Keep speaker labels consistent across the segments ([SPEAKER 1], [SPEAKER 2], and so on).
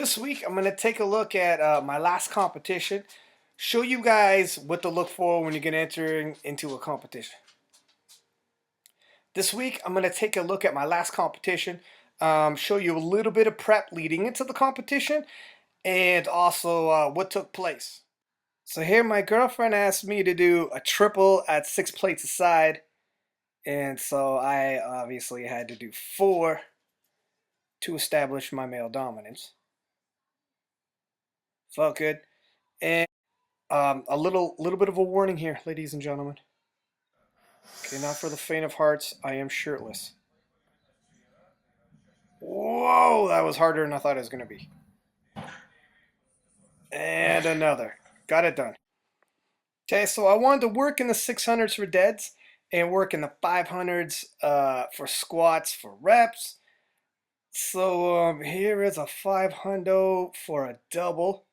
[SPEAKER 1] This week, I'm going to take a look at my last competition, show you guys what to look for when you're going to enter into a competition. This week, I'm going to take a look at my last competition, show you a little bit of prep leading into the competition, and also what took place. So here, my girlfriend asked me to do a triple at 6 plates aside, and so I obviously had to do 4 to establish my male dominance. Felt good. And a little bit of a warning here, ladies and gentlemen. Okay, not for the faint of hearts. I am shirtless. Whoa, that was harder than I thought it was going to be. And another. Got it done. Okay, so I wanted to work in the 600s for deads and work in the 500s for squats for reps. So here is a 500 for a double.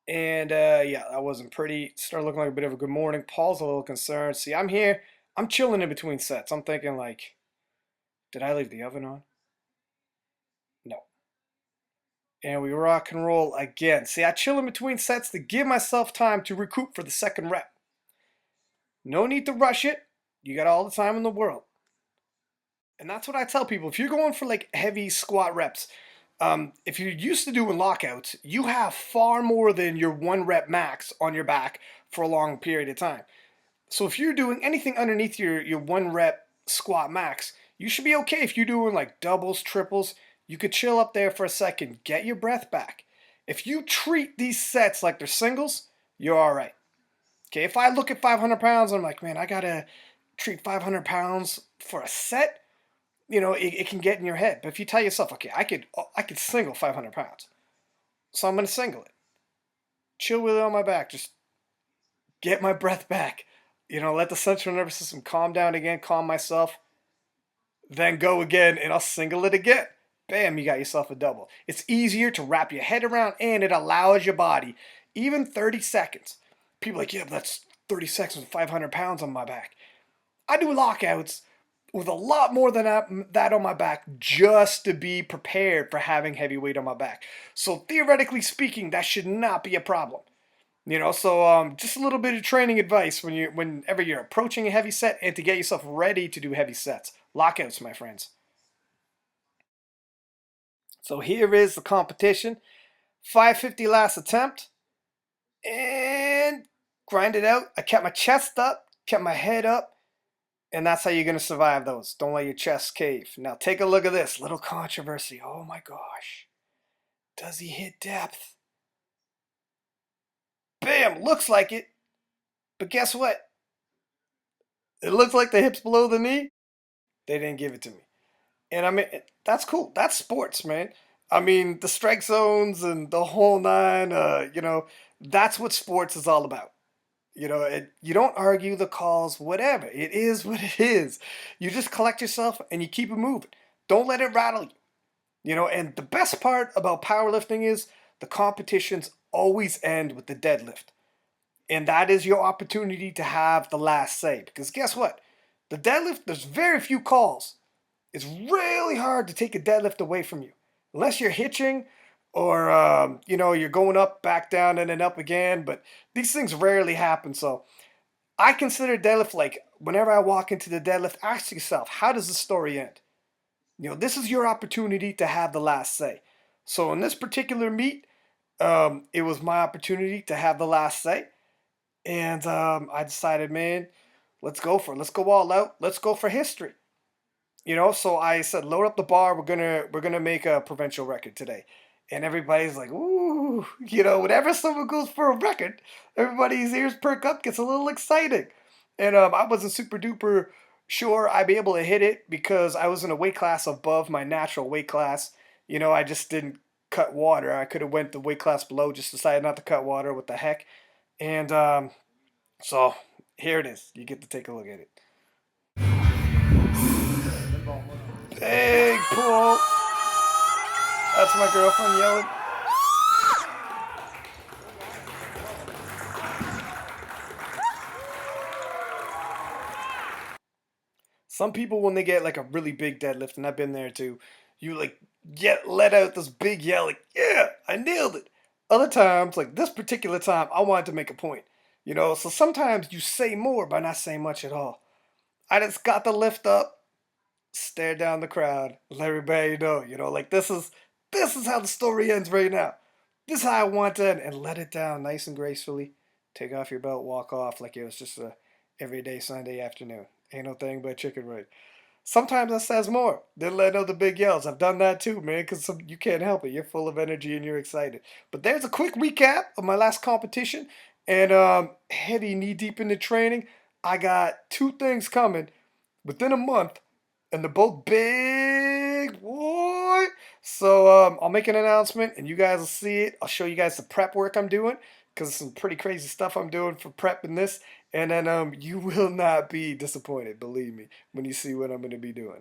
[SPEAKER 1] And yeah, that wasn't pretty. Started looking like a bit of a good morning. Paul's a little concerned. See, I'm here. I'm chilling in between sets. I'm thinking like, did I leave the oven on? No. And we rock and roll again. See, I chill in between sets to give myself time to recoup for the second rep. No need to rush it. You got all the time in the world. And that's what I tell people. If you're going for like heavy squat reps, if you're used to doing lockouts, you have far more than your 1 rep max on your back for a long period of time. So if you're doing anything underneath your 1 rep squat max, you should be okay. If you're doing like doubles, triples, you could chill up there for a second, get your breath back. If you treat these sets like they're singles, you're all right. Okay, if I look at 500 pounds, I'm like, man, I gotta treat 500 pounds for a set. You know, it can get in your head. But if you tell yourself, okay, I could single 500 pounds, so I'm gonna single it. Chill with it on my back, just get my breath back. You know, let the central nervous system calm down again, calm myself, then go again, and I'll single it again. Bam, you got yourself a double. It's easier to wrap your head around, and it allows your body, even 30 seconds. People are like, yeah, but that's 30 seconds with 500 pounds on my back. I do lockouts with a lot more than that on my back just to be prepared for having heavy weight on my back. So theoretically speaking, that should not be a problem. You know, so just a little bit of training advice whenever you're approaching a heavy set and to get yourself ready to do heavy sets. Lockouts, my friends. So here is the competition. 550 last attempt. And grind it out. I kept my chest up, kept my head up, and that's how you're going to survive those. Don't let your chest cave. Now take a look at this. Little controversy. Oh my gosh. Does he hit depth? Bam! Looks like it. But guess what? It looks like the hips below the knee. They didn't give it to me. And I mean, that's cool. That's sports, man. I mean, the strike zones and the whole nine, that's what sports is all about. You know, you don't argue the calls, whatever. It is what it is. You just collect yourself and you keep it moving. Don't let it rattle you. You know, and the best part about powerlifting is the competitions always end with the deadlift. And that is your opportunity to have the last say. Because guess what? The deadlift, there's very few calls. It's really hard to take a deadlift away from you. Unless you're hitching or, you're going up, back down, and then up again. But these things rarely happen. So I consider deadlift like whenever I walk into the deadlift, ask yourself, how does the story end? You know, this is your opportunity to have the last say. So in this particular meet, it was my opportunity to have the last say. And I decided, man, let's go for it. Let's go all out. Let's go for history. You know, so I said, load up the bar. We're gonna make a provincial record today. And everybody's like, ooh, whenever someone goes for a record, everybody's ears perk up, gets a little exciting. And I wasn't super duper sure I'd be able to hit it because I was in a weight class above my natural weight class. You know, I just didn't cut water. I could have went the weight class below, just decided not to cut water. What the heck? And so here it is. You get to take a look at it. Big pull. That's my girlfriend yelling. Some people, when they get like a really big deadlift, and I've been there too, you like let out this big yell like, yeah, I nailed it. Other times, like this particular time, I wanted to make a point. So sometimes you say more by not saying much at all. I just got the lift up, stare down the crowd, let everybody know, like this is how the story ends right now. This is how I want to end, and let it down nice and gracefully. Take off your belt, walk off like it was just a everyday Sunday afternoon. Ain't no thing but chicken right. Sometimes that says more than letting out the big yells. I've done that too, man, because you can't help it. You're full of energy and you're excited. But there's a quick recap of my last competition, and heading knee deep into training. I got two things coming within a month, and they're both big, boy. So I'll make an announcement, and you guys will see it. I'll show you guys the prep work I'm doing, because some pretty crazy stuff I'm doing for prepping this. And then you will not be disappointed, believe me, when you see what I'm going to be doing.